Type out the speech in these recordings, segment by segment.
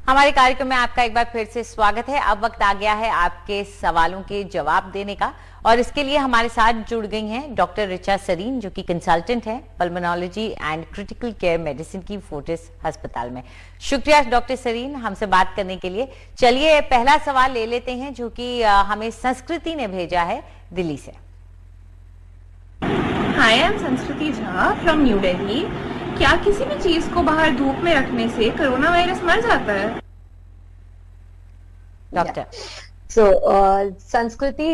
हमारे कार्यक्रम में आपका एक बार फिर से स्वागत है। अब वक्त आ गया है आपके सवालों के जवाब देने का और इसके लिए हमारे साथ जुड़ गई हैं डॉक्टर ऋचा सरीन, जो कि कंसल्टेंट है pulmonology and critical care medicine की फोर्टिस अस्पताल में। शुक्रिया डॉक्टर सरीन हमसे बात करने के लिए। चलिए पहला सवाल ले लेते हैं, जो कि हमें संस्कृति ने भेजा है दिल्ली से। हाय, आई एम संस्कृति झा फ्रॉम न्यू दिल्ली। क्या किसी भी चीज को बाहर धूप में रखने से कोरोना वायरस मर जाता है? डॉक्टर संस्कृति,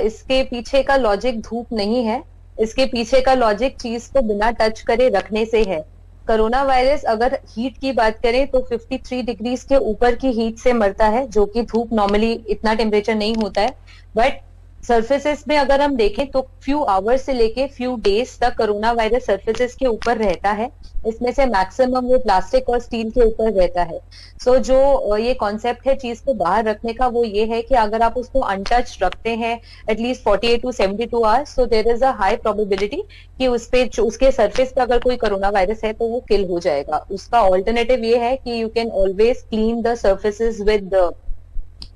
इसके पीछे का लॉजिक धूप नहीं है, इसके पीछे का लॉजिक चीज को बिना टच करे रखने से है। कोरोना वायरस अगर हीट की बात करें तो 53 डिग्रीज के ऊपर की हीट से मरता है, जो कि धूप नॉर्मली इतना टेम्परेचर नहीं होता है। बट सर्फेसेस में अगर हम देखें तो फ्यू आवर्स से लेके फ्यू डेज तक कोरोना वायरस सर्फेसेस के ऊपर रहता है। इसमें से मैक्सिमम वो प्लास्टिक और स्टील के ऊपर रहता है। सो जो ये कॉन्सेप्ट है चीज को बाहर रखने का, वो ये है कि अगर आप उसको अनटच रखते हैं at least 48 to 72 hours, so there is a high probability कि उसके सरफेस पे अगर कोई कोरोना वायरस है तो वो किल हो जाएगा। उसका ऑल्टरनेटिव ये है कि you can always clean the surfaces with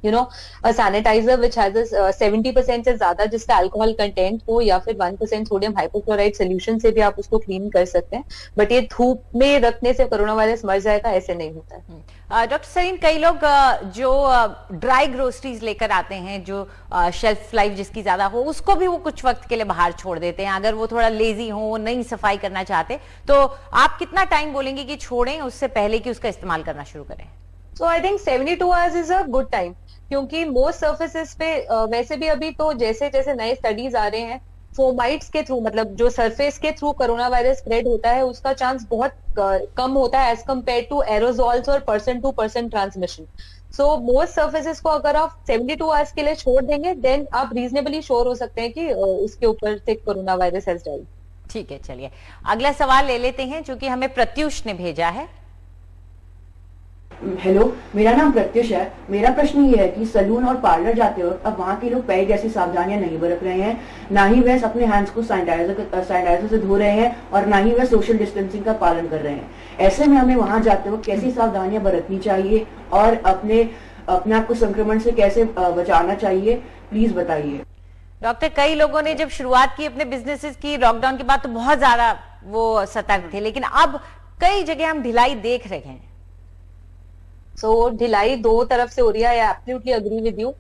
a sanitizer which has a 70% से ज्यादा जिसका अल्कोहल कंटेंट हो, या फिर 1% सोडियम हाइपोक्लोराइड सोल्यूशन से भी आप उसको क्लीन कर सकते हैं। बट ये धूप में रखने से कोरोना वायरस मर जाएगा, ऐसे नहीं होता है। डॉक्टर सरीन, कई लोग जो ड्राई ग्रोसरीज लेकर आते हैं, जो शेल्फ लाइफ जिसकी ज्यादा हो, उसको भी वो कुछ वक्त के लिए बाहर छोड़ देते हैं। अगर वो थोड़ा लेजी हो, वो नहीं सफाई करना चाहते, तो आप कितना टाइम बोलेंगे कि छोड़ें उससे पहले कि उसका इस्तेमाल करना शुरू करें? So I think 72 hours is a good time, क्योंकि मोस्ट सर्फेसेस पे वैसे भी अभी तो जैसे जैसे नए स्टडीज आ रहे हैं, फोमाइट्स के थ्रू, मतलब जो सरफेस के थ्रू कोरोना वायरस स्प्रेड होता है उसका चांस बहुत कम होता है एज कम्पेयर टू एरोजॉल्स और person to person transmission. So most surfaces को अगर आप 72 आवर्स के लिए छोड़ देंगे, देन आप रीजनेबली श्योर हो सकते हैं कि उसके ऊपर से कोरोना वायरस हैज डाइड। ठीक है, चलिए अगला सवाल ले लेते हैं, जो कि हमें प्रत्युष ने भेजा है। हेलो, मेरा नाम प्रत्युष है। मेरा प्रश्न ये है कि सलून और पार्लर जाते हो, अब वहाँ के लोग पहले जैसी सावधानियां नहीं बरत रहे हैं, ना ही वह अपने हैंड्स को सैनिटाइजर से धो रहे हैं और ना ही वह सोशल डिस्टेंसिंग का पालन कर रहे हैं। ऐसे में हमें वहाँ जाते हो कैसी सावधानियां बरतनी चाहिए और अपने आप को संक्रमण से कैसे बचाना चाहिए, प्लीज बताइए। डॉक्टर, कई लोगों ने जब शुरुआत की अपने बिजनेसेस की लॉकडाउन के बाद तो बहुत ज्यादा वो सतर्क थे, लेकिन अब कई जगह हम ढिलाई देख रहे हैं। ढिलाई दो तरफ से हो रही है। I absolutely agree with you.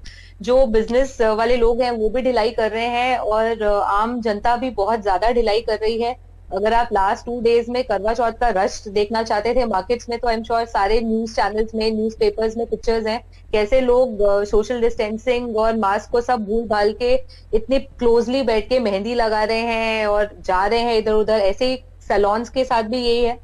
जो बिजनेस वाले लोग हैं वो भी ढिलाई कर रहे हैं और आम जनता भी बहुत ज्यादा ढिलाई कर रही है। अगर आप लास्ट 2 डेज में करवा चौथ का रश देखना चाहते थे मार्केट्स में, तो आई एम श्योर सारे न्यूज चैनल्स में, न्यूज पेपर्स में पिक्चर्स हैं कैसे लोग सोशल डिस्टेंसिंग और मास्क को सब भूल भाल के इतने क्लोजली बैठ के मेहंदी लगा रहे हैं और जा रहे हैं इधर उधर। ऐसे ही सैलून्स के साथ भी यही है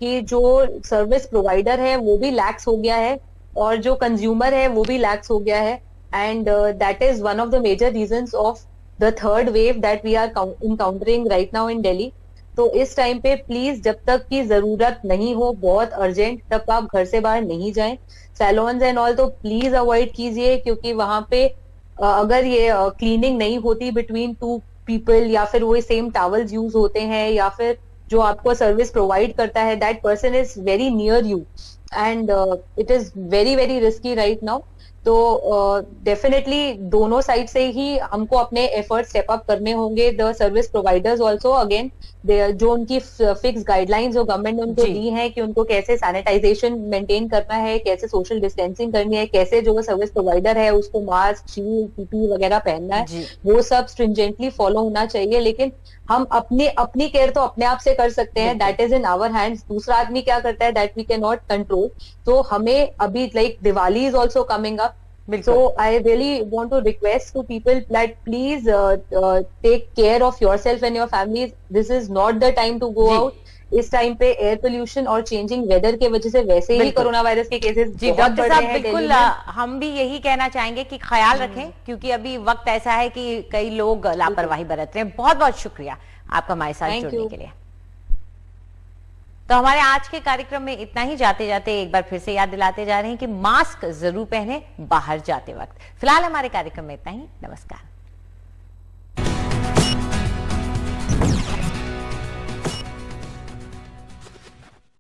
कि जो सर्विस प्रोवाइडर है वो भी लैक्स हो गया है और जो कंज्यूमर है वो भी लैक्स हो गया है। And that is one of the major reasons of the third wave that we are encountering right now in Delhi. तो इस टाइम पे प्लीज, जब तक की जरूरत नहीं हो बहुत अर्जेंट, तब आप घर से बाहर नहीं जाएं। सैलून्स एंड ऑल तो प्लीज अवॉइड कीजिए, क्योंकि वहां पे अगर ये क्लीनिंग नहीं होती बिटवीन 2 पीपल, या फिर वो सेम टॉवल्स यूज होते हैं, या फिर जो आपको सर्विस प्रोवाइड करता है that person is very near you, and it is very very risky right now. तो डेफिनेटली दोनों साइड से ही हमको अपने एफर्ट स्टेप अप करने होंगे। The service providers also, again जो उनकी फिक्स गाइडलाइंस जो गवर्नमेंट ने उनको दी है कि उनको कैसे सैनिटाइजेशन मेंटेन करना है, कैसे सोशल डिस्टेंसिंग करनी है, कैसे जो सर्विस प्रोवाइडर है उसको मास्क, शील्ड, पीपी वगैरह पहनना है, वो सब स्ट्रिंजेंटली फॉलो होना चाहिए। लेकिन हम अपनी केयर तो अपने आप से कर सकते हैं, that is in our hands. दूसरा आदमी क्या करता है that we can not control. तो हमें अभी like Diwali is also coming up, so I really want to request to people that please take care of yourself and your families. This is not the time to go out. इस time पे air pollution और changing weather के वजह से वैसे ही corona virus के cases बहुत बढ़ रहे हैं। बिल्कुल, हम भी यही कहना चाहेंगे कि ख्याल रखें, क्योंकि अभी वक्त ऐसा है कि कई लोग लापरवाही बरत रहे हैं। बहुत बहुत शुक्रिया आपका हमारे साथ जुड़ने के लिए। तो हमारे आज के कार्यक्रम में इतना ही। जाते जाते एक बार फिर से याद दिलाते जा रहे हैं कि मास्क जरूर पहने बाहर जाते वक्त। फिलहाल हमारे कार्यक्रम में इतना ही। नमस्कार।